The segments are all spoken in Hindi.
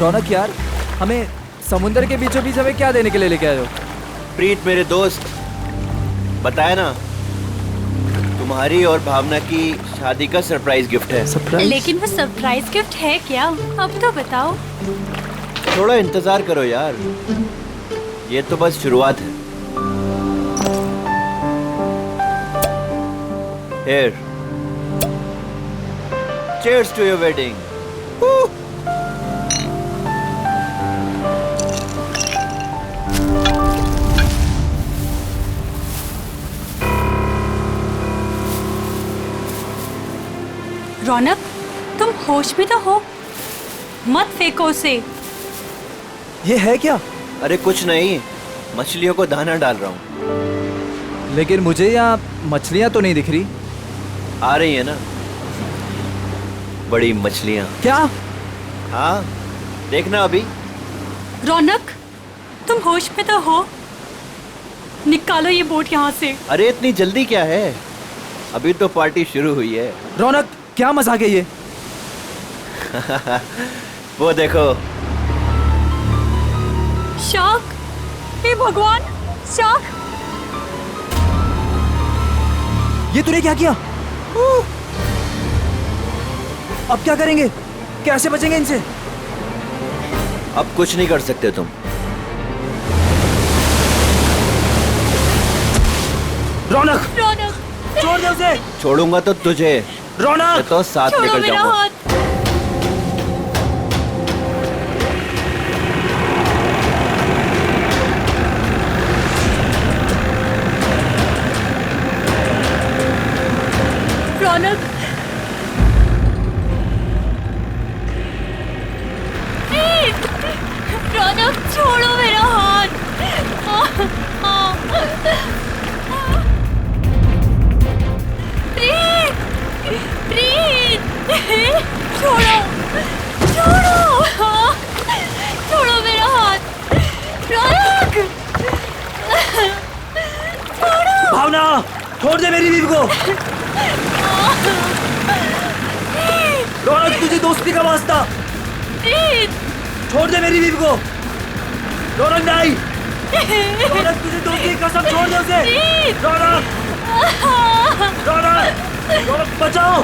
रौनक यार, हमें समुंदर के बीचों बीच हमें क्या देने के लिए लेके आए हो? प्रीत मेरे दोस्त, बताया ना, तुम्हारी और भावना की शादी का सरप्राइज गिफ्ट है। सरप्राइज? लेकिन वो सरप्राइज गिफ्ट है क्या? अब तो बताओ। थोड़ा इंतजार करो यार, ये तो बस शुरुआत है। Here. Cheers to your wedding. Woo! रौनक, तुम होश में तो हो? मत फेंको उसे। ये है क्या? अरे कुछ नहीं, मछलियों को दाना डाल रहा हूँ। लेकिन मुझे यहाँ मछलियाँ तो नहीं दिख रही। आ रही है ना, बड़ी मछलियाँ। क्या? हाँ, देखना अभी। रौनक, तुम होश में तो हो? निकालो ये बोट यहाँ से। अरे इतनी जल्दी क्या है, अभी तो पार्टी शुरू हुई है। रौनक, क्या मजाक है ये? वो देखो। शार्क! हे भगवान, शार्क! ये तूने क्या किया? अब क्या करेंगे? कैसे बचेंगे इनसे? अब कुछ नहीं कर सकते तुम। रौनक! रौनक! छोड़ दे उसे! छोड़ूंगा तो तुझे, रौनक! तो साथ छोड़ो लेकर मेरा जाऊंगा। हाथ। रौनक! रौनक, छोड़ो मेरा हाथ। प्रीत! प्रीत! छोड़ो! छोड़ो! छोड़ो मेरा हाथ। रौनक! छोड़ो! भावना, छोड़ दे मेरी बीवी को। रौनक, तुझे दोस्ती का वास्ता। प्रीत! छोड़ दे मेरी बीवी को। रौनक नहीं। रौनक, तुझे दोस्ती की कसम, छोड़ दे उसे। रौनक! रौनक! रौनक, बचाओ!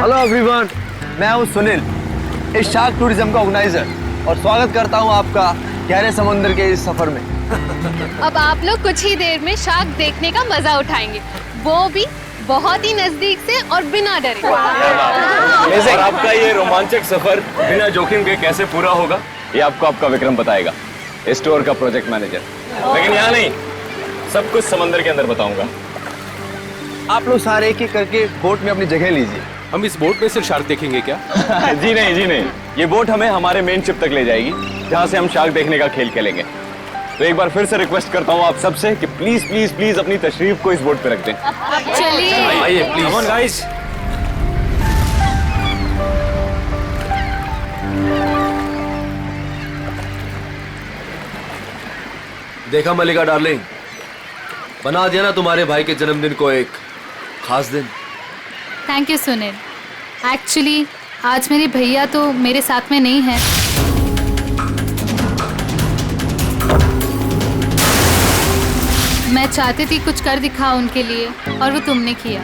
हेलो एवरीवन, मैं हूं सुनील, इस शार्क टूरिज्म का ऑर्गेनाइजर, और स्वागत करता हूं आपका गहरे समुद्र के इस सफर में। अब आप लोग कुछ ही देर में शार्क देखने का मजा उठाएंगे, वो भी बहुत ही नजदीक से और बिना डरे। और आपका ये रोमांचक सफर बिना जोखिम के कैसे पूरा होगा, ये आपको आपका विक्रम बताएगा, इस टूर का प्रोजेक्ट मैनेजर। लेकिन यहाँ नहीं, सब कुछ समंदर के अंदर बताऊंगा। आप लोग सारे एक एक करके बोट में अपनी जगह लीजिए। हम इस बोट में सिर्फ शार्क देखेंगे क्या? जी नहीं, जी नहीं, ये बोट हमें हमारे मेन शिप तक ले जाएगी, जहाँ से हम शार्क देखने का खेल खेलेंगे। तो एक बार फिर से रिक्वेस्ट करता हूँ आप सबसे कि प्लीज प्लीज प्लीज अपनी तशरीफ को इस बोट पे रख दें। चलिए। आइए प्लीज। Come on guys. देखा मलिका डार्लिंग, बना दिया ना तुम्हारे भाई के जन्मदिन को एक खास दिन। Thank you Sunil. एक्चुअली आज मेरे भैया तो मेरे साथ में नहीं है। मैं चाहती थी कुछ कर दिखाओ उनके लिए, और वो तुमने किया।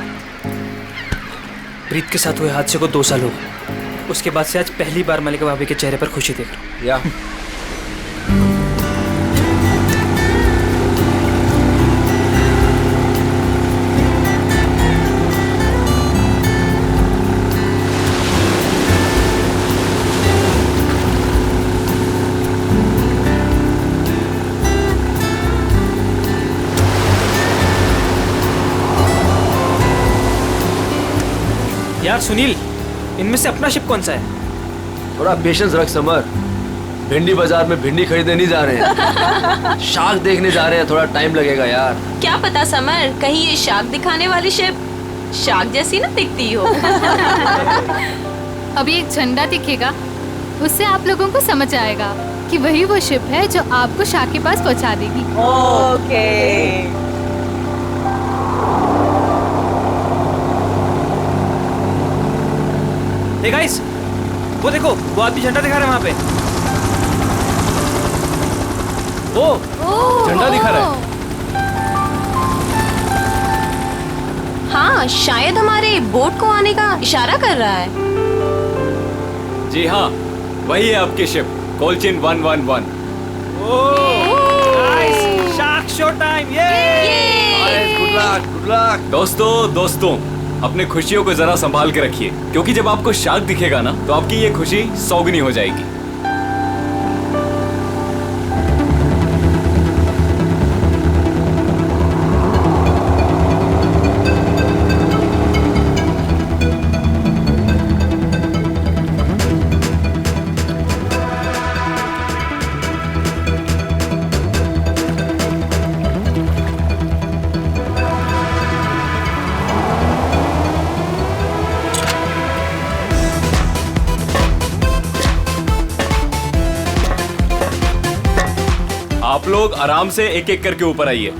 प्रीत के साथ हुए हादसे को 2 साल हो गए। उसके बाद से आज पहली बार मलिका भाभी के चेहरे पर खुशी देख रहा हूँ। या यार सुनील, इनमें से अपना शिप कौन सा है? थोड़ा पेशेंस रख समर। भिंडी बाजार में भिंडी खरीदने नहीं जा रहे हैं, शार्क देखने जा रहे हैं। थोड़ा टाइम लगेगा यार। क्या पता समर, कहीं ये शार्क दिखाने वाली शिप शार्क जैसी ना दिखती हो। अभी एक झंडा दिखेगा, उससे आप लोगों को समझ आएगा कि वही वो शिप है जो आपको शार्क के पास पहुंचा देगी। हे गाइस, वो देखो, वो आदमी झंडा दिखा रहा है वहाँ पे। ओ झंडा दिखा रहा है। हाँ, शायद हमारे बोट को आने का इशारा कर रहा है। जी हाँ, वही है आपकी शिप कोलचिन 111। Nice, shark show time. Good luck, good luck. दोस्तों, अपने खुशियों को जरा संभाल के रखिए, क्योंकि जब आपको शार्क दिखेगा ना, तो आपकी ये खुशी सौगुनी हो जाएगी। आप लोग आराम से एक एक करके ऊपर आइए।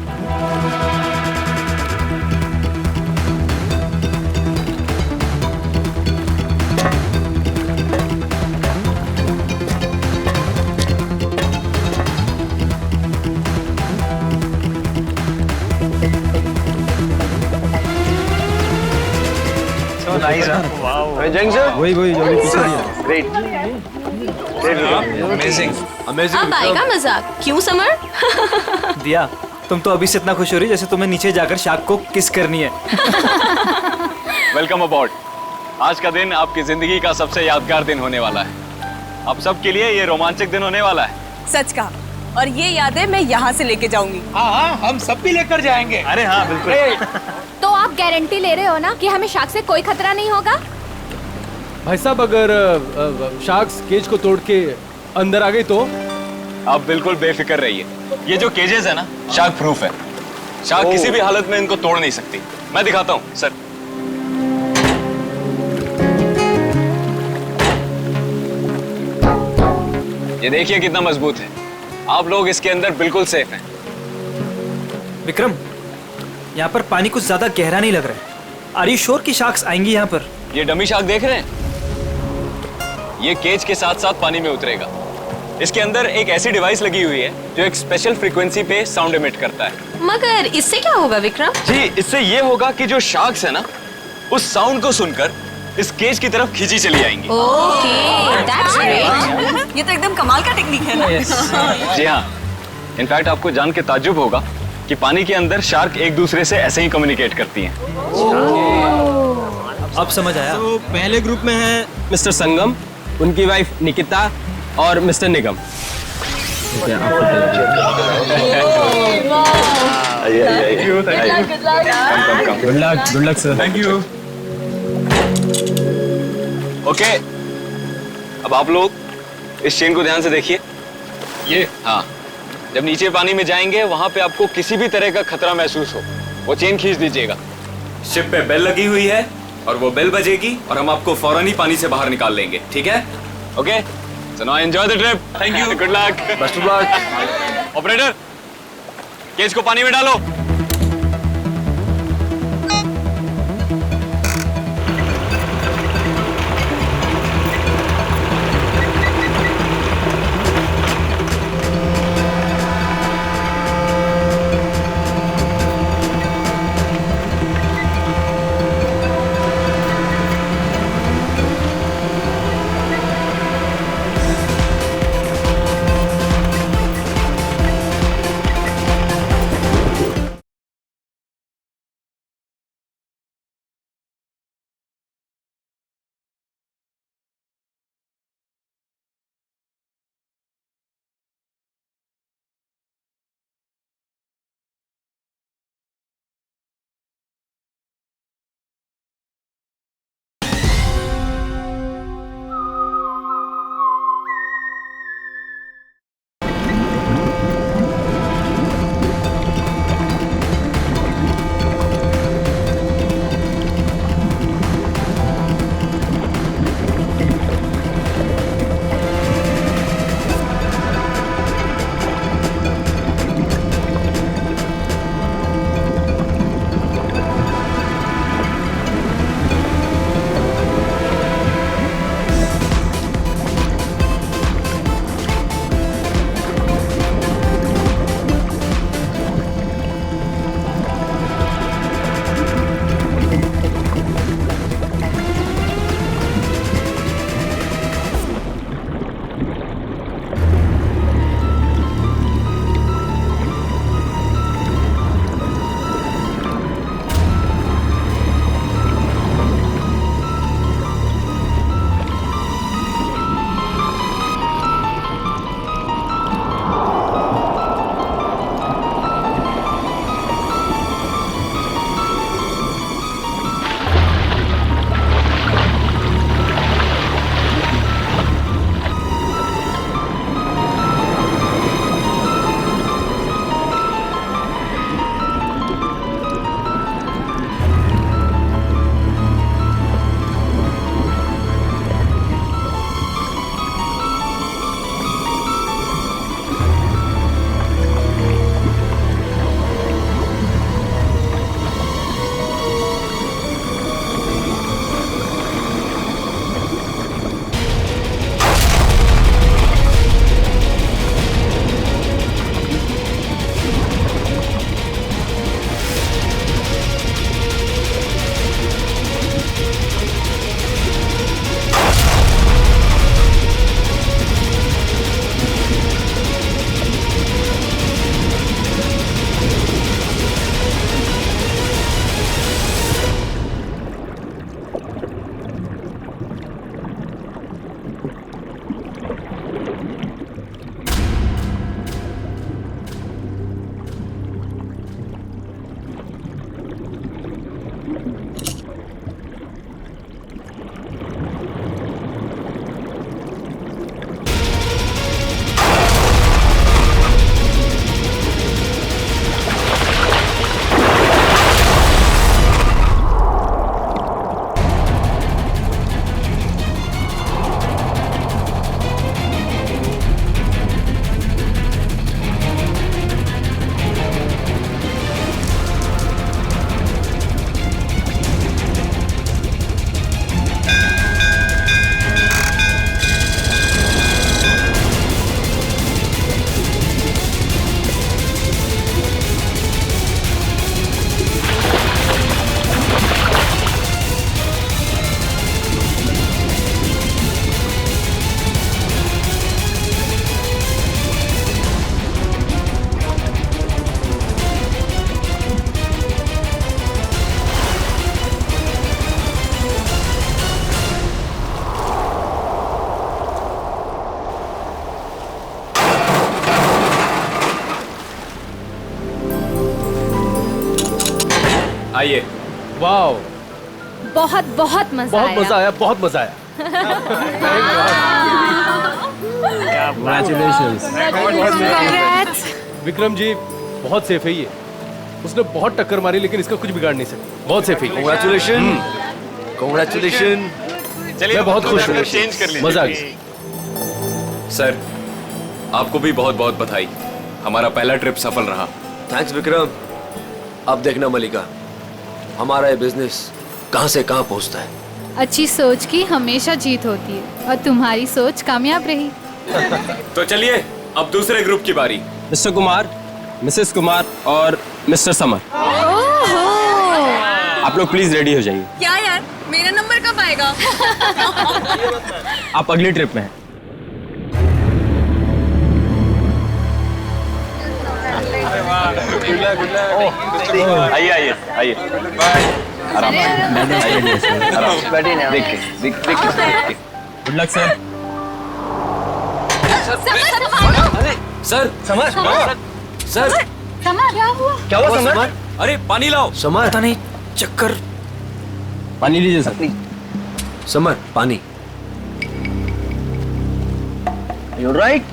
वही ग्रेट। अमेजिंग। अब आएगा मजाक, क्यों समर? दिया, तुम तो अभी से इतना खुश हो रही जैसे तुम्हें नीचे जाकर शार्क को किस करनी है। वेलकम अबॉर्ड। आज का दिन आपकी जिंदगी का सबसे यादगार दिन होने वाला है। आप सबके लिए ये रोमांचक दिन होने वाला है। सच कहा, और ये यादें मैं यहाँ से लेके जाऊंगी। हाँ, हम सब भी लेकर जाएंगे। अरे हाँ, बिल्कुल। तो आप गारंटी ले रहे हो ना कि हमें शार्क से कोई खतरा नहीं होगा? भाई साहब, अगर शार्क्स केज को तोड़ के अंदर आ गई तो? आप बिल्कुल बेफिक्र रहिए। ये जो केजेस है ना, शार्क प्रूफ है। शार्क किसी भी हालत में इनको तोड़ नहीं सकती। मैं दिखाता हूँ सर। ये देखिए कितना मजबूत है। आप लोग इसके अंदर बिल्कुल सेफ हैं। विक्रम, यहाँ पर पानी कुछ ज्यादा गहरा नहीं लग रहा है। आर यू श्योर कि शार्क्स आएंगी यहाँ पर? ये डमी शार्क देख रहे हैं? ये केज के साथ साथ पानी में उतरेगा। इसके अंदर एक ऐसी डिवाइस लगी हुई है जो एक स्पेशल फ्रीक्वेंसी पे साउंड एमिट करता है। मगर इससे क्या होगा विक्रम? जी, इससे ये होगा कि जो शार्क्स है ना, उस साउंड को सुनकर इस केज की तरफ खींची चली आएंगी। Okay, that's great. ये तो एकदम कमाल का टेक्निक है ना। जी हाँ, इनफैक्ट आपको जान के ताज्जुब होगा कि पानी के अंदर शार्क एक दूसरे से ऐसे ही कम्युनिकेट करती हैं। अब समझ आया। तो पहले ग्रुप में है मिस्टर संगम, उनकी वाइफ निकिता और mister Nigam. Good luck sir. Thank you. Okay, अब आप लोग इस चेन को ध्यान से देखिए। ये हाँ, जब नीचे पानी में जाएंगे वहां पे आपको किसी भी तरह का खतरा महसूस हो, वो चेन खींच दीजिएगा। शिप पे बेल लगी हुई है और वो बेल बजेगी और हम आपको फौरन ही पानी से बाहर निकाल लेंगे, ठीक है? Okay, so now enjoy the trip. Thank you, good luck, best of luck. Operator, cage को पानी में डालो। आइए। वाओ, बहुत बहुत मजा बहुत आया। मजा आया, बहुत मजा आया। Congrats। विक्रम जी बहुत सेफ है ये, उसने बहुत टक्कर मारी लेकिन इसका कुछ बिगाड़ नहीं सकता, बहुत सेफ है। Congratulations, congratulations। चलिए मैं बहुत खुश हूँ, चेंज कर लीजिए। मजा आ गया। सर, आपको भी बहुत बहुत बधाई, हमारा पहला ट्रिप सफल रहा। थैंक्स विक्रम। अब देखना मलिका, हमारा ये बिजनेस कहाँ से कहाँ पहुँचता है। अच्छी सोच की हमेशा जीत होती है और तुम्हारी सोच कामयाब रही। तो चलिए अब दूसरे ग्रुप की बारी। मिस्टर कुमार, मिसेस कुमार और मिस्टर समर, आप लोग प्लीज रेडी हो जाइए। क्या यार, मेरा नंबर कब आएगा? आप अगली ट्रिप में हैं। आइए आइए आइए, आराम से, देख के good luck sir. Sir summer, sir क्या हुआ? क्या हुआ समर? अरे पानी लाओ। समर पता नहीं, चक्कर। पानी लीजिए सर। समर पानी। You're right.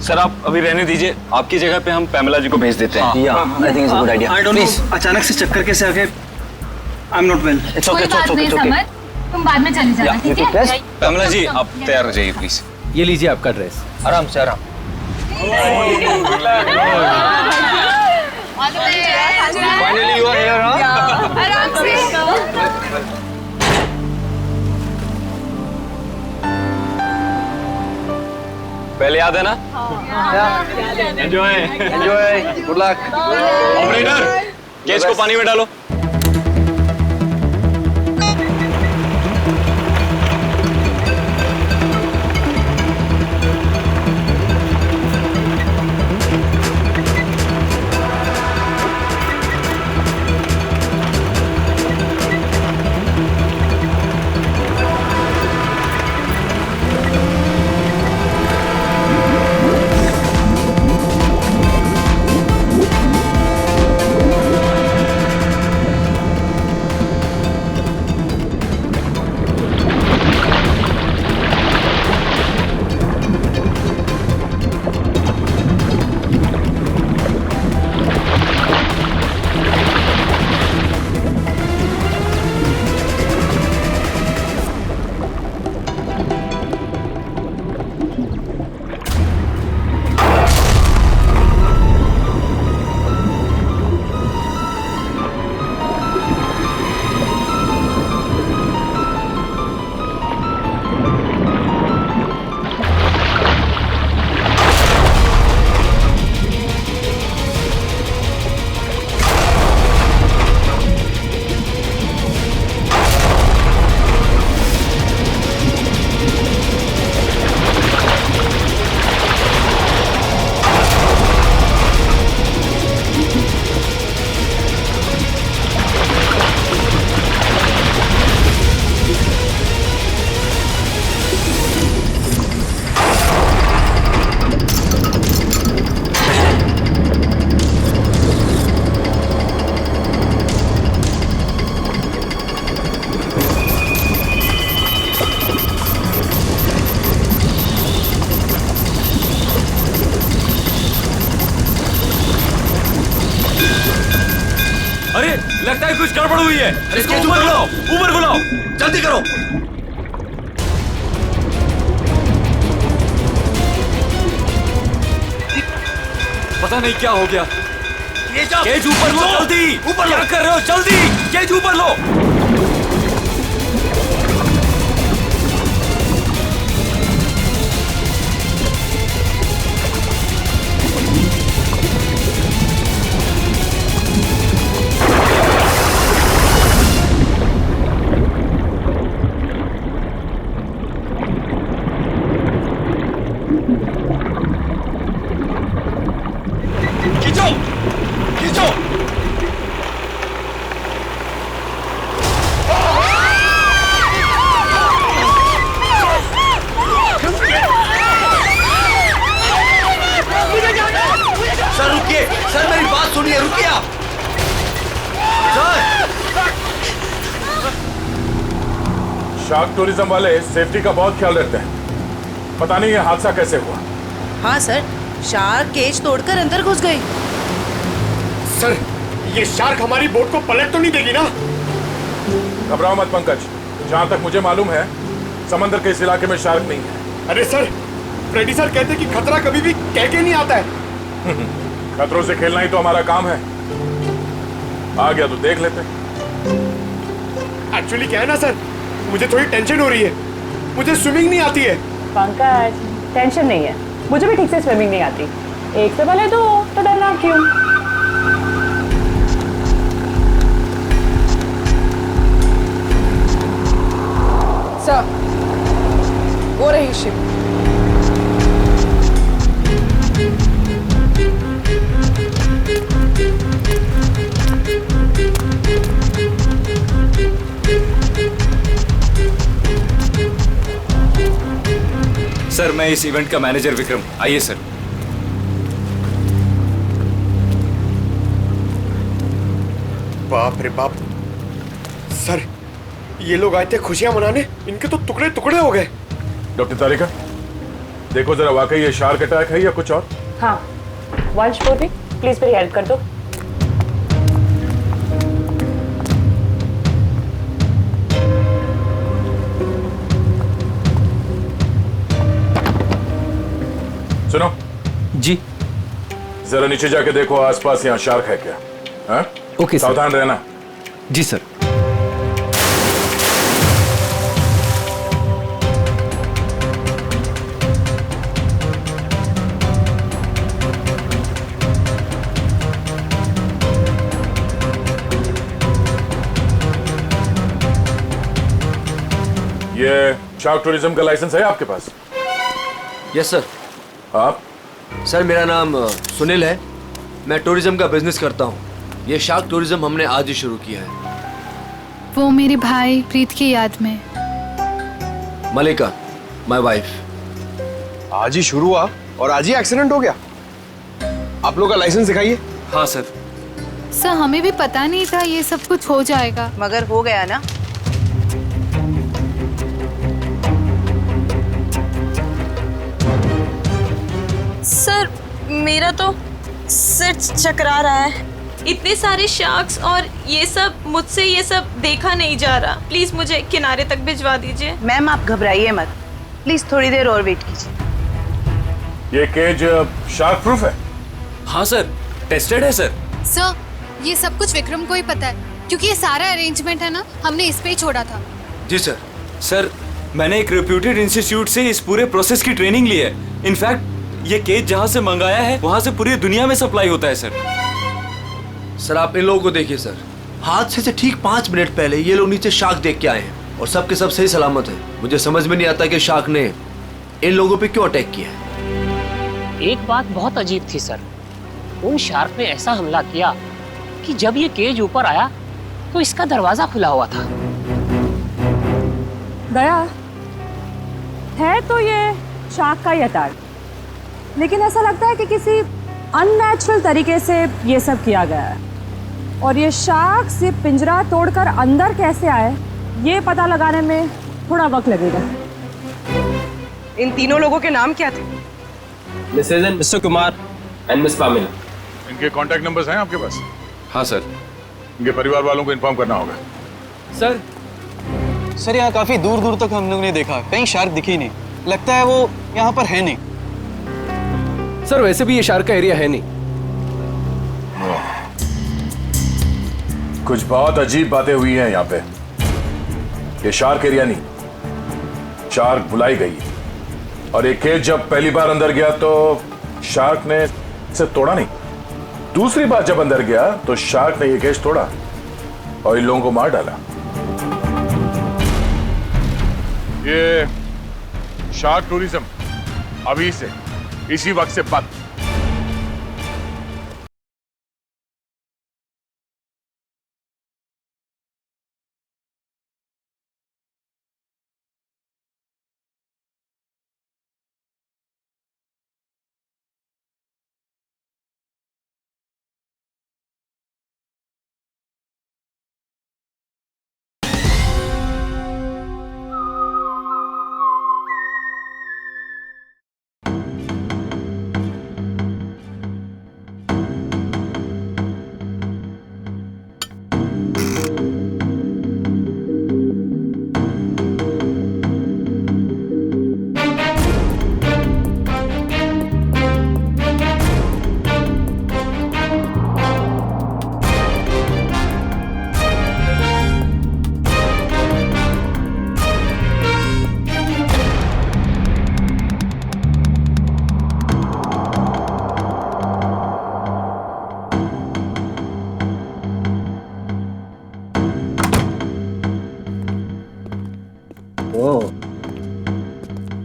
सर आप अभी रहने दीजिए, आपकी जगह पे हम पैमेला जी को भेज देते हैं। Yeah, I think it's a good idea. I don't know, अचानक से चक्कर कैसे आ गए? I'm not well. It's okay, it's okay, it's okay. तुम बाद में चले जाना, ठीक है? Rest. पैमेला जी आप तैयार हो जाइए प्लीज। ये लीजिए आपका ड्रेस। आराम से आराम। Finally you are here, huh? आराम से। पहले याद है ना? Enjoy Enjoy. Good luck. Operator, cage को पानी में डालो। अरे लगता है कुछ गड़बड़ हुई है। इसको ऊपर बुलाओ, ऊपर बुलाओ, जल्दी करो। पता नहीं क्या हो गया। केज ऊपर लो, जल्दी ऊपर। क्या कर रहे हो? जल्दी केज ऊपर लो। खींचो खींचो। शार्क टूरिज्म वाले सेफ्टी का बहुत ख्याल रखते हैं। पता नहीं ये हादसा कैसे हुआ। हाँ सर, शार्क केज तोड़कर अंदर घुस गई। सर, ये शार्क हमारी बोट को पलट तो नहीं देगी ना? घबराओ मत पंकज, जहाँ तक मुझे मालूम है समंदर के इस इलाके में शार्क नहीं है। अरे सर, फ्रेडी सर कहते हैं कि खतरा कभी भी कह के नहीं आता है। खतरों से खेलना ही तो हमारा काम है। आ गया तो देख लेते। एक्चुअली क्या है ना सर, मुझे थोड़ी टेंशन हो रही है। मुझे स्विमिंग नहीं आती है। पंकज, टेंशन नहीं है, मुझे भी ठीक से स्विमिंग नहीं आती। एक से भले दो तो डरना क्यों? सर, वो रही शिप। सर, मैं इस इवेंट का मैनेजर विक्रम। आइए सर। बाप रे बाप, सर ये लोग आए थे खुशियां मनाने, इनके तो टुकड़े टुकड़े हो गए। डॉक्टर तारिका, देखो जरा वाकई ये शार्क अटैक है या कुछ और। हाँ, वंश पूर्वी, प्लीज मेरी हेल्प कर दो। सुनो जी, जरा नीचे जाके देखो आसपास यहाँ शार्क है क्या। हाँ? Okay sir. सावधान रहना। जी सर। ये शार्क टूरिज्म का लाइसेंस है आपके पास? Yes sir. आप? सर, मेरा नाम सुनील है। मैं टूरिज्म का बिजनेस करता हूँ। ये शार्क टूरिज्म हमने आज ही शुरू किया है। वो मेरे भाई प्रीत की याद में। मलिका, माय वाइफ। आज ही शुरू हुआ और आज ही एक्सीडेंट हो गया। आप लोग का लाइसेंस दिखाइए। हाँ सर। सर, हमें भी पता नहीं था ये सब कुछ हो जाएगा। मगर हो गया ना। सर, मेरा तो सिर चकरा रहा है। इतने सारे शार्क्स और ये सब, मुझसे ये सब देखा नहीं जा रहा। प्लीज मुझे किनारे तक भिजवा दीजिए। मैम आप घबराइए मत, प्लीज थोड़ी देर और वेट कीजिए। ये केज शार्क प्रूफ है? हाँ सर, टेस्टेड है सर। सर, ये सब कुछ विक्रम को ही पता है, क्योंकि ये सारा अरेंजमेंट है ना, हमने इस पे ही छोड़ा था। जी सर। सर, मैंने एक रेप्यूटेड इंस्टीट्यूट से इस पूरे प्रोसेस की ट्रेनिंग ली है। इनफैक्ट ये केज जहाँ से मंगाया है वहाँ से पूरी दुनिया में सप्लाई होता है सर। सर, आप इन लोगों को देखिए सर। हादसे से ठीक 5 मिनट पहले ये लोग नीचे शार्क देख के आए हैं और सब के सब सही सलामत है। मुझे समझ में नहीं आता कि शार्क ने इन लोगों पे क्यों अटैक किया है। एक बात बहुत अजीब थी सर, उन शार्क ने ऐसा हमला किया कि जब ये केज ऊपर आया तो इसका दरवाजा खुला हुआ था। दया है तो ये शार्क का ही अटैक, लेकिन ऐसा लगता है कि किसी अननेचुरल तरीके से ये सब किया गया है। और ये शार्क से पिंजरा तोड़कर अंदर कैसे आए, ये पता लगाने में थोड़ा वक्त लगेगा। इन तीनों लोगों के नाम क्या थे? Mrs and Mr Kumar and Miss Pamela. इनके कांटेक्ट नंबर्स हैं आपके पास? हाँ सर। इनके परिवार वालों को इन्फॉर्म करना होगा। सर, यहाँ काफी दूर दूर तक हम लोग ने देखा, कहीं शार्क दिखी नहीं। लगता है वो यहाँ पर है नहीं। सर, वैसे भी ये शार्क का एरिया है नहीं। कुछ बहुत अजीब बातें हुई हैं यहाँ पे। ये शार्क एरिया नहीं, शार्क बुलाई गई। और ये केज जब पहली बार अंदर गया तो शार्क ने इसे तोड़ा नहीं। दूसरी बार जब अंदर गया तो शार्क ने ये केज तोड़ा और इन लोगों को मार डाला। ये शार्क टूरिज्म अभी से इसी वक्त से बंद।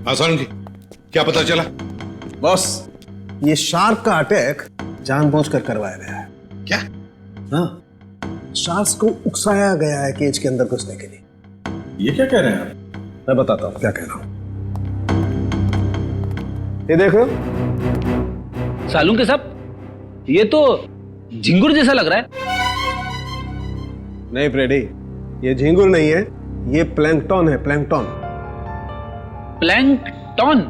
आसान की क्या पता चला? बॉस, ये शार्क का अटैक जानबूझकर करवाया गया है। क्या? हाँ, शार्क को उकसाया गया है केज के अंदर घुसने के लिए। ये क्या कह रहे हैं आप? मैं बताता हूँ क्या कह रहा हूँ। ये देखो सालू के साहब, ये तो झिंगुर जैसा लग रहा है। नहीं फ्रेडी, ये झींगुर नहीं है, ये प्लैंकटन है। प्लैंकटन। प्लैंकटन?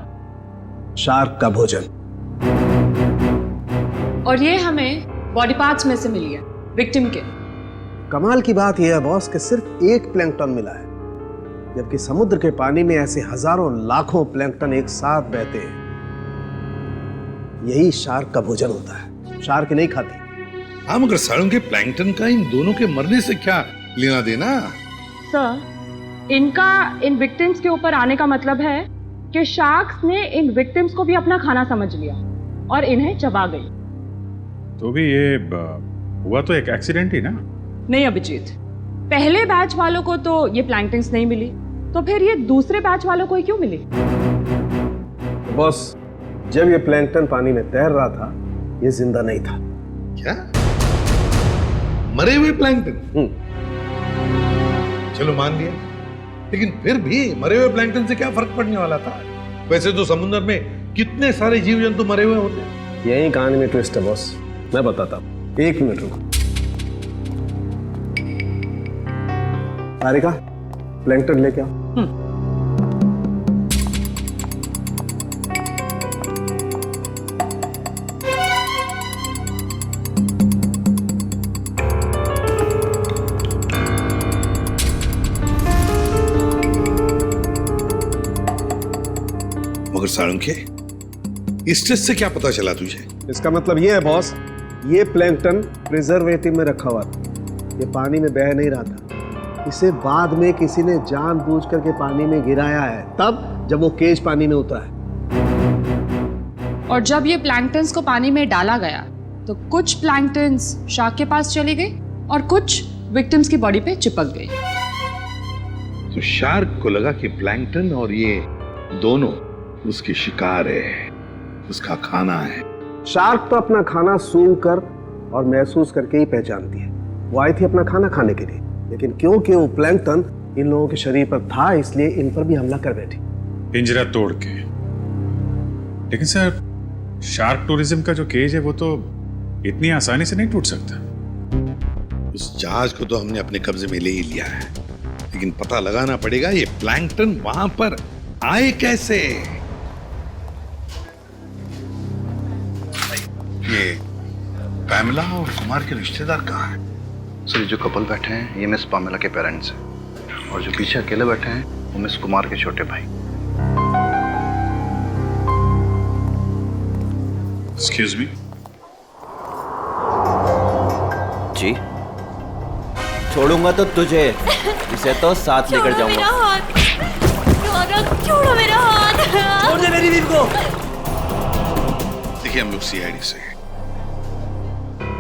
शार्क का भोजन। और ये हमें बॉडी पार्ट्स में से मिली है, विक्टिम के। कमाल की बात यह है बॉस कि सिर्फ एक प्लैंकटन मिला है, जबकि समुद्र के पानी में ऐसे हजारों लाखों प्लैंकटन एक साथ बहते हैं। यही शार्क का भोजन होता है। शार्क नहीं खाती। हाँ, मगर सालों के प्लैंकटन का इन दोनों के मरने से क्या लेना देना? सर, इनका इन विक्टिम्स के ऊपर आने का मतलब है कि शार्क्स ने इन विक्टिम्स को भी अपना खाना समझ लिया और इन्हें चबा गई। तो भी ये हुआ तो एक एक्सीडेंट ही ना? नहीं अभिजीत, पहले बैच वालों को तो ये प्लैंकटन्स नहीं मिली, तो फिर ये दूसरे बैच वालों को ही क्यों मिली? बॉस, जब ये प्लैंकटन पानी में तैर रहा था, ये जिंदा नहीं था। क्या? मरे हुए प्लैंकटन? चलो मान लिया, लेकिन फिर भी मरे हुए प्लैंकटन से क्या फर्क पड़ने वाला था? वैसे तो समुद्र में कितने सारे जीव जंतु मरे हुए होते हैं। यही कहानी में ट्विस्ट है बॉस, मैं बताता हूँ। 1 मिनट रुको। तारिका, प्लैंकटन लेके आओ। मगर साळुंखे, इस टेस्ट से क्या पता चला तुझे? इसका मतलब ये है बॉस, ये प्लैंकटन प्रिजर्वेटिव में रखा हुआ था। ये पानी में बह नहीं रहा था। इसे बाद में किसी ने जानबूझ करके पानी में गिराया है, तब जब वो केज पानी में उतरा है। और जब ये प्लैंकटन्स को पानी में डाला गया तो कुछ प्लैंकटन्स शार्क के पास चली गई और कुछ विक्टिम्स की बॉडी पे चिपक गई। तो शार्क को लगा कि प्लैंकटन और ये दोनों उसकी शिकार है, उसका खाना है। शार्क तो अपना खाना सूंघ कर और महसूस करके ही पहचानती है। वो आई थी अपना खाना खाने के लिए, लेकिन क्योंकि वो प्लैंकटन इन लोगों के शरीर पर था, इसलिए इन पर भी हमला कर बैठी। पिंजरा तोड़ के। लेकिन सर, शार्क टूरिज्म का जो केज है वो तो इतनी आसानी से नहीं टूट सकता। उस जहाज को तो हमने अपने कब्जे में ले ही लिया है, लेकिन पता लगाना पड़ेगा ये प्लैंकटन वहां पर आए कैसे। ये पैमिला और कुमार के रिश्तेदार कहाँ हैं? सर, जो कपल बैठे हैं ये मिस पामेला के पेरेंट्स हैं, और जो पीछे अकेले बैठे हैं वो मिस कुमार के छोटे भाई। Excuse me. जी, छोड़ूंगा तो तुझे, इसे तो साथ लेकर जाऊंगा। छोड़ो मेरा हाथ। छोड़ दे मेरी बीवी को। देखिए, हम लोग सीआईडी से हैं।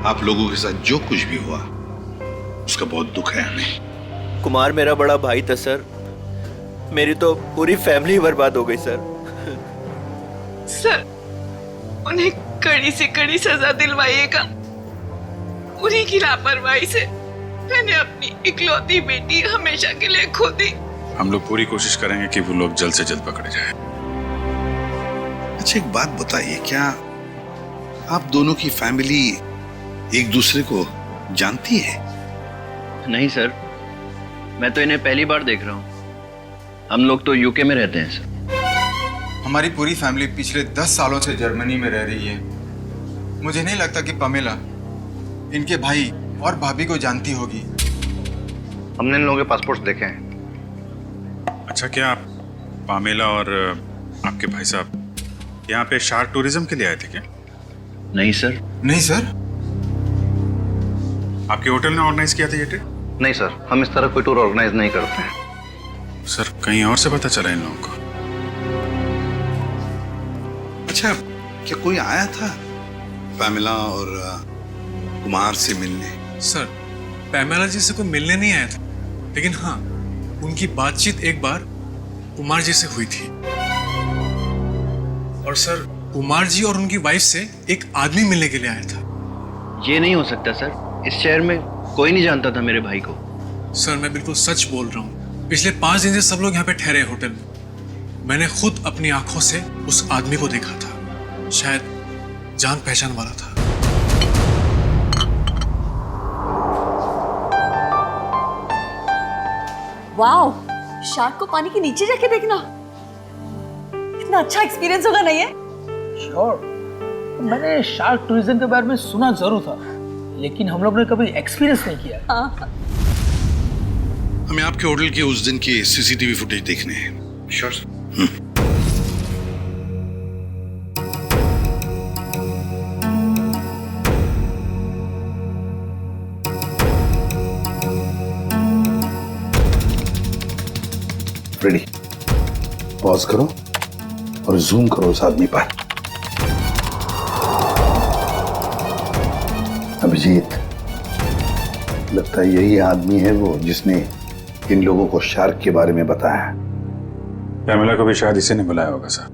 आप लोगों के साथ जो कुछ भी हुआ उसका बहुत दुख है हमें। कुमार मेरा बड़ा भाई था सर, मेरी तो पूरी फैमिली बर्बाद हो गई सर। सर, उन्हें कड़ी से कड़ी सजा दिलवाइएगा। उन्हीं की लापरवाही से मैंने अपनी इकलौती बेटी हमेशा के लिए खो दी। हम लोग पूरी कोशिश करेंगे कि वो लोग जल्द से जल्द पकड़े जाएं। अच्छा, एक बात बताइए, क्या आप दोनों की फैमिली एक दूसरे को जानती है? नहीं सर, मैं तो इन्हें पहली बार देख रहा हूँ। हम लोग तो यूके में रहते हैं सर। हमारी पूरी फैमिली पिछले 10 सालों से जर्मनी में रह रही है। मुझे नहीं लगता कि पमेला इनके भाई और भाभी को जानती होगी। हमने इन लोगों के पासपोर्ट देखे हैं। अच्छा, क्या आप पामेला और आपके भाई साहब यहाँ पे शार्क टूरिज्म के लिए आए थे क्या? नहीं सर। नहीं सर? आपके होटल ने ऑर्गेनाइज किया था ये ट्रिप? नहीं सर, हम इस तरह कोई टूर ऑर्गेनाइज नहीं करते हैं। सर, कहीं और से पता चला इन लोगों को? अच्छा, क्या कोई आया था पैमिला और कुमार से मिलने? सर, पैमिला जी से कोई मिलने नहीं आया था, लेकिन हाँ, उनकी बातचीत एक बार कुमार जी से हुई थी। और सर, कुमार जी और उनकी वाइफ से एक आदमी मिलने के लिए आया था। ये नहीं हो सकता सर, इस शहर में कोई नहीं जानता था मेरे भाई को। सर, मैं बिल्कुल सच बोल रहा हूँ। पिछले 5 दिन से सब लोग यहाँ पे ठहरे होटल में। मैंने खुद अपनी आंखों से उस आदमी को देखा था। शायद जान पहचान वाला था। वाओ, शार्क को पानी के नीचे जाके देखना कितना अच्छा एक्सपीरियंस होगा नहीं है? श्योर। मैंने शार्क टूरिज्म के बारे में सुना जरूर था, लेकिन हम लोग ने कभी एक्सपीरियंस नहीं किया। हाँ। हमें आपके होटल के उस दिन की सीसीटीवी फुटेज देखने हैं। Sure sir. रेडी, पॉज करो और जूम करो उस आदमी पर। अभिजीत, लगता है यही आदमी है वो जिसने इन लोगों को शार्क के बारे में बताया। पैमिला को भी शायद इसी ने बुलाया होगा सर।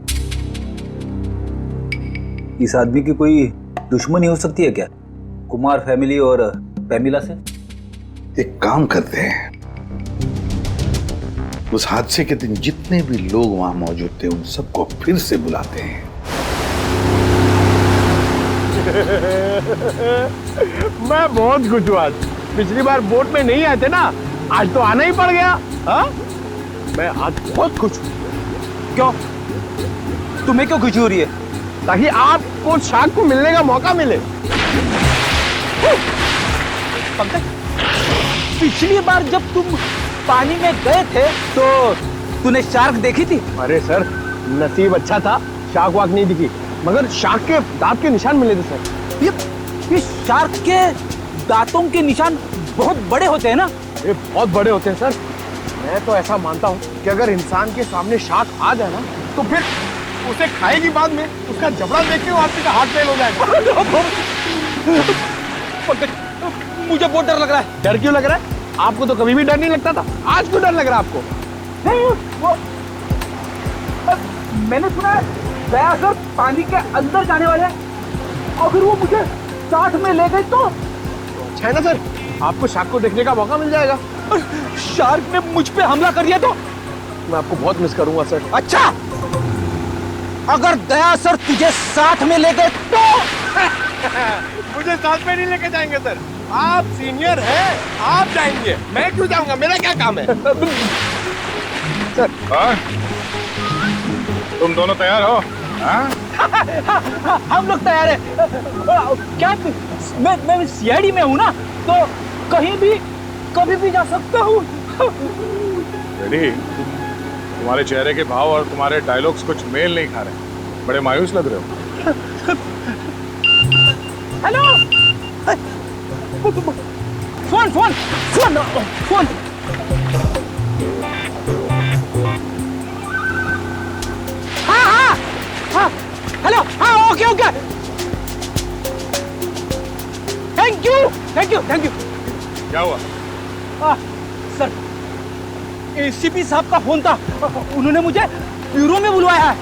इस आदमी की कोई दुश्मनी हो सकती है क्या, कुमार फैमिली और पैमिला से? एक काम करते हैं, उस हादसे के दिन जितने भी लोग वहां मौजूद थे उन सबको फिर से बुलाते हैं। मैं बहुत खुश हूँ आज। पिछली बार बोट में नहीं आए थे ना, आज तो आना ही पड़ गया। हाँ, मैं आज बहुत खुश हूँ। क्यों? तुम्हें क्यों खुशी हो रही है? ताकि आपको शार्क को मिलने का मौका मिले। पंकज, पिछली बार जब तुम पानी में गए थे तो तूने शार्क देखी थी? अरे सर, नसीब अच्छा था, शार्क वाक नहीं दिखी, मगर शार्क के दांत के निशान मिले थे सर। ये शार्क के दांतों के निशान बहुत बड़े होते हैं ना? ये बहुत बड़े होते हैं सर। मैं तो ऐसा मानता हूँ कि अगर इंसान के सामने शार्क आ जाए ना, तो फिर उसे खाएगी बाद में, उसका जबड़ा देख के वो आदमी का हार्ट फेल हो जाएगा। मुझे बहुत डर लग रहा है। डर क्यों लग रहा है? आपको तो कभी भी डर नहीं लगता था, आज क्यों डर लग रहा है आपको? वो मैंने सुना है दया सर पानी के अंदर जाने वाले हैं। अगर वो मुझे साथ में ले गए तो अच्छा है ना सर, आपको शार्क को देखने का मौका मिल जाएगा। शार्क ने मुझ पे हमला कर दिया तो मैं आपको बहुत मिस करूंगा सर। अच्छा, अगर दया सर तुझे साथ में ले गए तो? मुझे साथ में नहीं लेके जाएंगे सर, आप सीनियर हैं, आप जाएंगे, मैं क्यों जाऊंगा? मेरा क्या काम है? सर, तुम दोनों तैयार हो? हम लोग तैयार हैं। क्या मैं सीआईडी में हूँ ना, तो कहीं भी कभी भी जा सकता हूँ। रेडी? तुम्हारे चेहरे के भाव और तुम्हारे डायलॉग्स कुछ मेल नहीं खा रहे, बड़े मायूस लग रहे हो। Hello, phone phone phone phone. हाँ, हेलो, हाँ, okay okay, thank you thank you thank you. क्या हुआ? सर, एसीपी साहब का फोन था, उन्होंने मुझे ब्यूरो में बुलवाया है।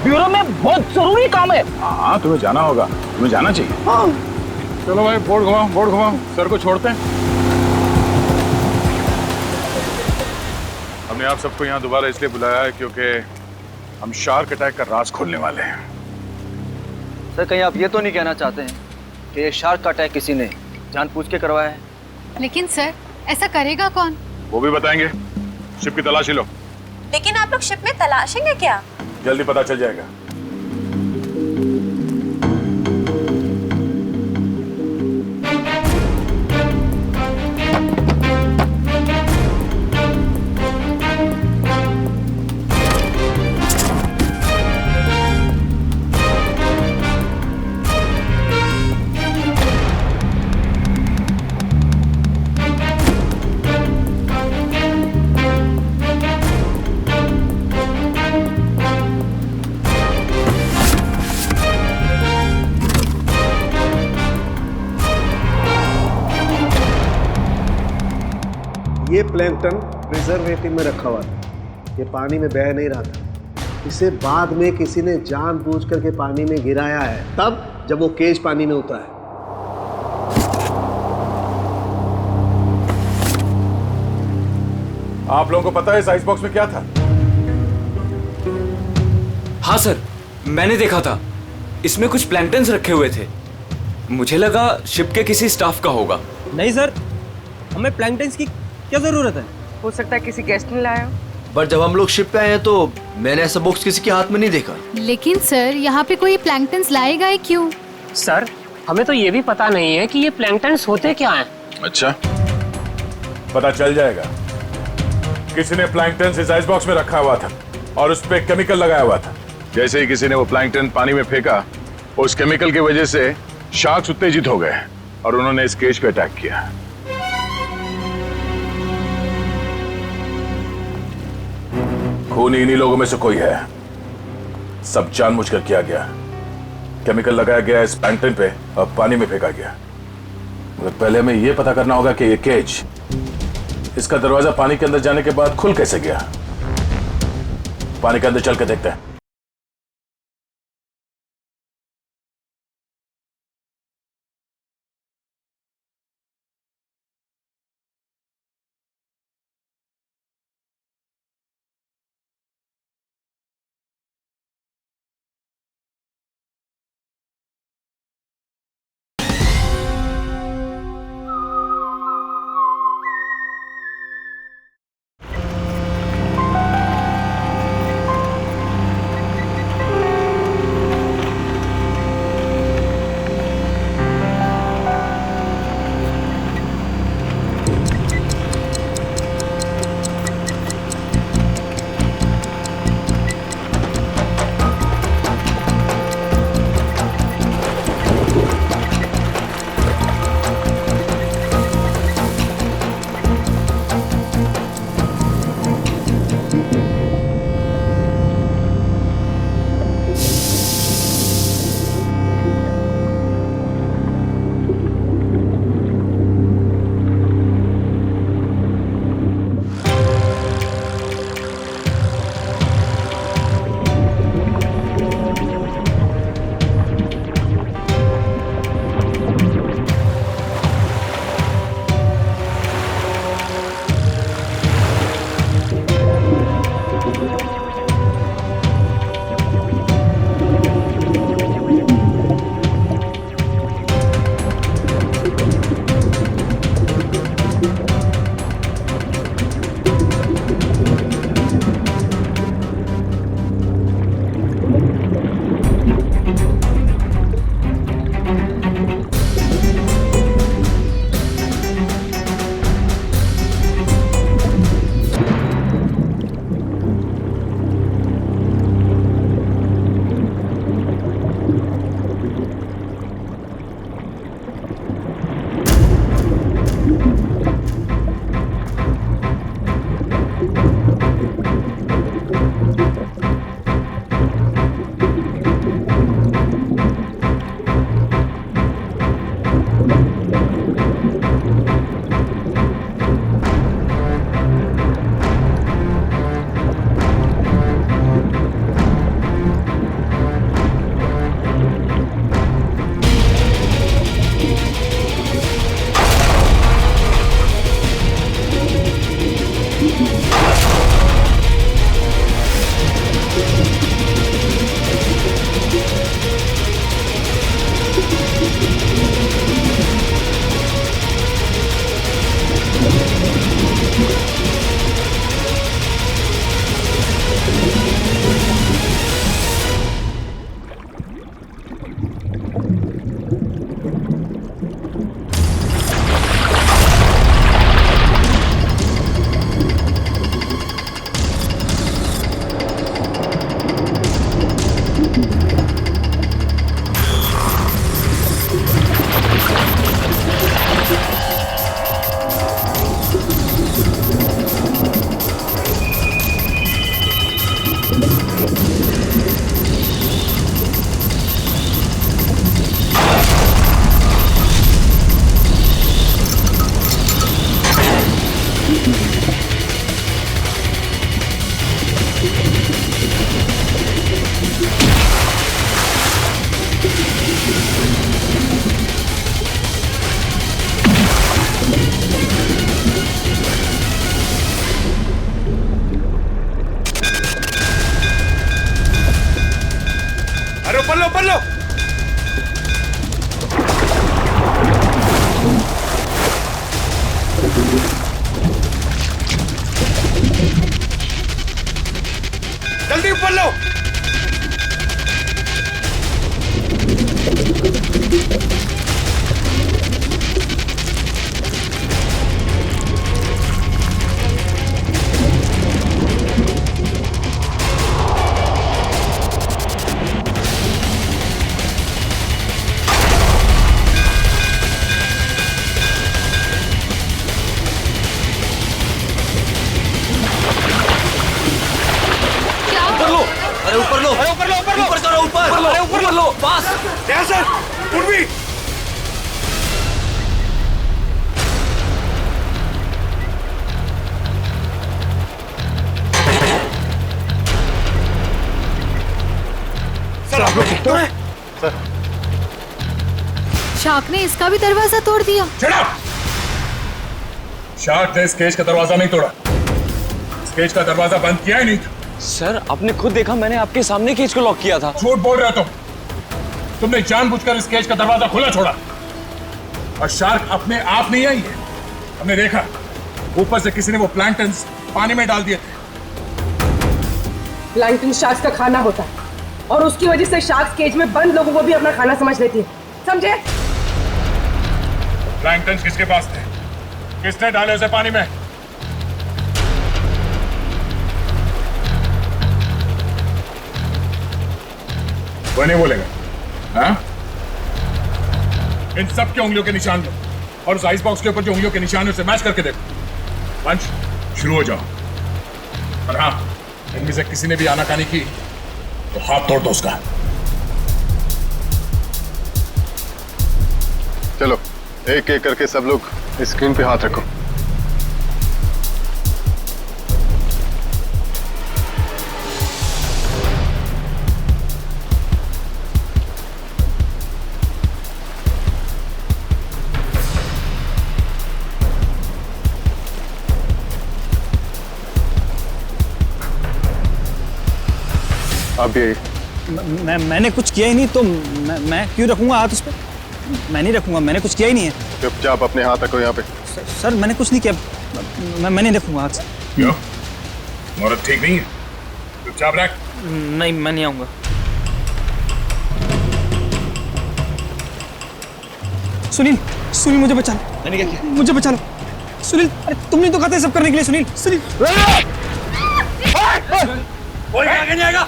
ब्यूरो में बहुत जरूरी काम है। हाँ, तुम्हें जाना होगा, तुम्हें जाना चाहिए। हाँ। चलो भाई, बोर्ड घुमाओ, सर को छोड़ते हैं। हमने आप सबको यहाँ दोबारा इसलिए बुलाया है क्योंकि हम शार्क अटैक का राज खोलने वाले हैं। सर, कहीं आप ये तो नहीं कहना चाहते हैं कि ये शार्क का अटैक किसी ने जानबूझ के करवाया है? लेकिन सर, ऐसा करेगा कौन? वो भी बताएंगे। शिप की तलाशी लो। लेकिन आप लोग शिप में तलाशेंगे क्या? जल्दी पता चल जाएगा। ये प्लैंकटन प्रिजर्वेटिव में रखा हुआ था। ये पानी में बह नहीं रहा था। इसे बाद में किसी ने जानबूझ करके पानी में गिराया है, तब जब वो केज पानी में उतरा है। आप लोगों को पता है इस आइस बॉक्स में क्या था? हाँ सर, मैंने देखा था। इसमें कुछ प्लैंकटन्स रखे हुए थे। मुझे लगा शिप के किसी स्टाफ का होगा। नहीं सर, हमें प्लैंकटन्स की क्या जरूरत है? हो सकता है किसी गेस्ट ने लाया हो। पर जब हम लोग शिप पे आए हैं तो मैंने ऐसा बॉक्स किसी के हाथ में नहीं देखा। लेकिन सर, यहाँ पे कोई प्लैंकटन्स लाएगा ही क्यों? सर, हमें तो ये भी पता नहीं है कि ये प्लैंकटन्स होते क्या हैं। अच्छा, पता चल जाएगा। किसी ने प्लैंकटन इस आइस बॉक्स में रखा हुआ था और उस पे केमिकल लगाया हुआ था। जैसे ही किसी ने वो प्लैंकटन पानी में फेंका, उस केमिकल की वजह से शार्क्स उत्तेजित हो गए और उन्होंने इस केज पे अटैक किया। खून इन्हीं लोगों में से कोई है। सब जानबूझकर किया गया। केमिकल लगाया गया इस प्लैंकटन पे और पानी में फेंका गया। मगर पहले हमें यह पता करना होगा कि ये केज, इसका दरवाजा पानी के अंदर जाने के बाद खुल कैसे गया। पानी के अंदर चल के देखते हैं। ऊपर लो ऊपर लो। जल्दी ऊपर लो। अरे ऊपर लो, अरे ऊपर लो, ऊपर लो, ऊपर करो, ऊपर, अरे ऊपर लो, पास। यहाँ सर, उर्वी। सर आप लोग ठीक तो हैं? सर शार्क ने इसका भी दरवाजा तोड़ दिया। शार्क ने इस केज का दरवाजा नहीं तोड़ा, इस केज का दरवाजा बंद किया ही नहीं था। सर आपने खुद देखा, मैंने आपके सामने केज को लॉक किया था। झूठ बोल रहे हो तुमने जानबूझकर इस केज का दरवाजा खुला छोड़ा। और शार्क अपने आप नहीं आई है, हमने देखा ऊपर से किसी ने वो प्लैंक्टन्स पानी में डाल दिए थे। प्लैंकटन शार्क्स का खाना होता है और उसकी वजह से शार्क्स केज में बंद लोगों को भी अपना खाना समझ लेती है, समझे? प्लैंक्टन्स किसके पास थे? किसने डाले उसे पानी में? वो नहीं बोलेगा। हाँ? इन सब के उंगलियों के निशान लो और उस आइस बॉक्स के ऊपर जो उंगलियों के निशान है उसे मैच करके देखो। पंच शुरू हो जाओ। और हाँ, इनमें से किसी ने भी आनाकानी की तो हाथ तोड़ दो उसका। चलो एक एक करके सब लोग स्क्रीन पे हाथ रखो। अब ये मैंने कुछ किया ही नहीं तो मैं क्यों रखूंगा हाथ उस पर? मैं नहीं रखूंगा, मैंने कुछ किया ही नहीं है। चुपचाप अपने हाथ रखो यहाँ पे। सर मैंने कुछ नहीं किया, मैं नहीं रखूंगा हाथ। क्यों? मुहूर्त ठीक नहीं है, चुपचाप रख। नहीं, मैं नहीं आऊंगा। सुनील, सुनील मुझे बचा लो। मैंने क्या किया? मुझे बचा लो सुनील। अरे तुमने तो कहा था सब करने के लिए। सुनील, सुनील कोई आगे नहीं आएगा।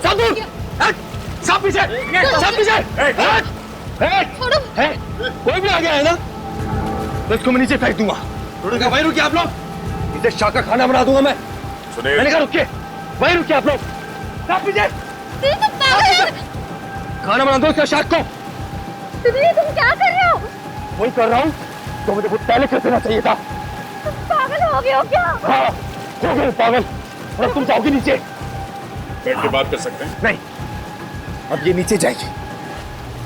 सब दूर, सब पीछे, सब पीछे। कोई भी आ गया है ना तो इसको मैं नीचे फेंक दूंगा। वहीं रुकिए आप लोग, इसे शाह का खाना बना दूंगा मैं। मैंने कहा रुकिए, वहीं रुकिए आप लोग। सब पीछे, खाना बना दो इसका शाह को। तुम क्या कर रहे हो? वही कर रहा हूँ तो मुझे बहुत पहले कर देना चाहिए था। तुम पागल हो गए हो क्या? हाँ, हो गए पागल। और तुम जाओगे नीचे। बैठ के बात कर सकते हैं? नहीं, अब ये नीचे जाएगी।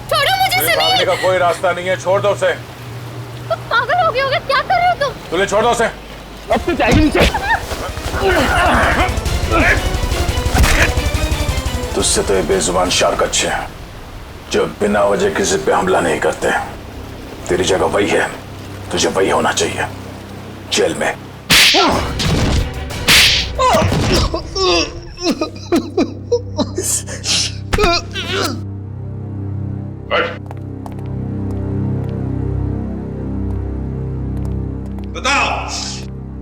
छोड़ो मुझे। भागने का कोई रास्ता नहीं है, छोड़ दो उसे। तुम पागल हो गए हो क्या कर रहे हो तुम? तुझे छोड़ दो उसे। अब तो जाएगी नीचे। तुझसे तो ये बेजुबान शार्क अच्छे हैं जो बिना वजह किसी पे हमला नहीं करते। तेरी जगह वही है, तुझे वही होना चाहिए, जेल में। बताओ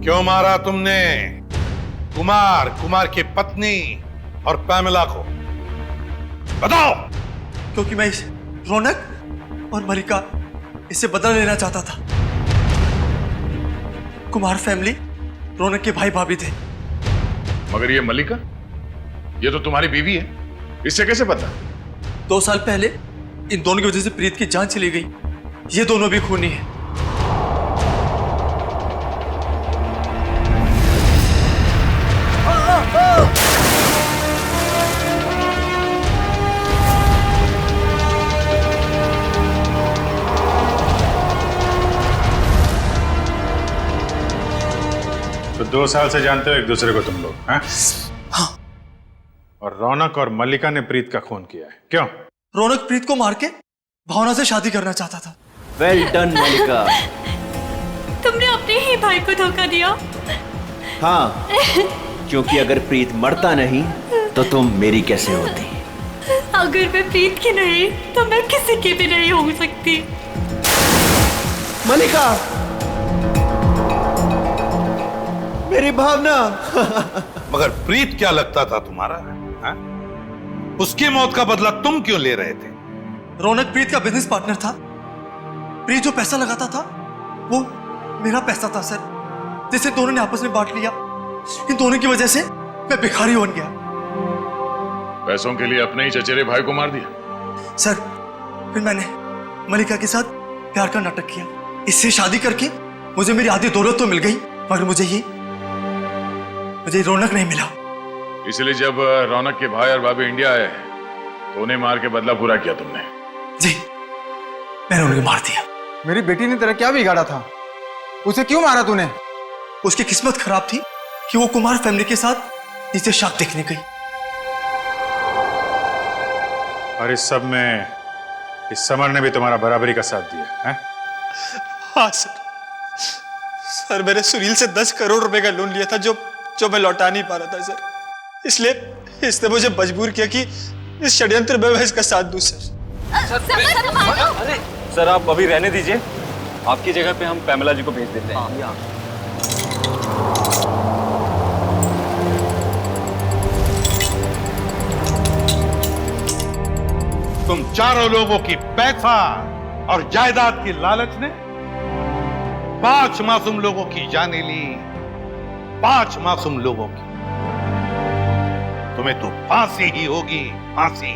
क्यों मारा तुमने कुमार की पत्नी और पैमेला को? बताओ। क्योंकि मैं रौनक और मलिका इससे बदला लेना चाहता था। कुमार फैमिली रौनक के भाई भाभी थे। मगर ये मलिका, ये तो तुम्हारी बीवी है, इससे कैसे पता? 2 साल पहले इन दोनों की वजह से प्रीत की जान चली गई। ये दोनों भी खूनी हैं। तो 2 साल से जानते हो एक दूसरे को तुम लोग? हाँ? और रौनक और मल्लिका ने प्रीत का खून किया है। क्यों? रौनक प्रीत को मार के भावना से शादी करना चाहता था। वेल डन मल्लिका। तुमने अपने ही भाई को धोखा दिया। हाँ, क्योंकि अगर प्रीत मरता नहीं तो तुम मेरी कैसे होती? अगर मैं प्रीत की नहीं तो मैं किसी की भी नहीं हो सकती। मल्लिका, मेरी भावना। मगर प्रीत क्या लगता था तुम्हारा? हा? उसकी मौत का बदला तुम क्यों ले रहे थे? रौनक प्रीत का बिजनेस पार्टनर था। प्रीत जो पैसा लगाता था वो मेरा पैसा था सर, जिसे दोनों ने आपस में बांट लिया। इन दोनों की वजह से मैं भिखारी बन गया। पैसों के लिए अपने ही चचेरे भाई को मार दिया? सर, फिर मैंने मल्लिका के साथ प्यार का नाटक किया। इससे शादी करके मुझे मेरी आधी दौलत तो मिल गई, मगर मुझे रौनक नहीं मिला। इसलिए जब रौनक के भाई और भाभी इंडिया आए तो उन्हें मार के बदला पूरा किया तुमने? जी, मैंने उन्हें मार दिया। मेरी बेटी ने तेरा क्या बिगाड़ा था? उसे क्यों मारा तूने? उसकी किस्मत खराब थी कि वो कुमार फैमिली के साथ नीचे शाक देखने गई। और इस सब में इस समर ने भी तुम्हारा बराबरी का साथ दिया है? हाँ सर, मैंने सुनील से 10 करोड़ रुपए का लोन लिया था जो मैं लौटा नहीं पा रहा था सर। इसलिए इसने मुझे मजबूर किया कि इस षड्यंत्र में मैं इसका साथ दूं सर। सर आप अभी रहने दीजिए, आपकी जगह पे हम पैमेला जी को भेज देते हैं। तुम चारों लोगों की पैसा और जायदाद की लालच ने 5 मासूम लोगों की जानें ली। 5 मासूम लोगों की। तुम्हें तो फांसी ही होगी, फांसी।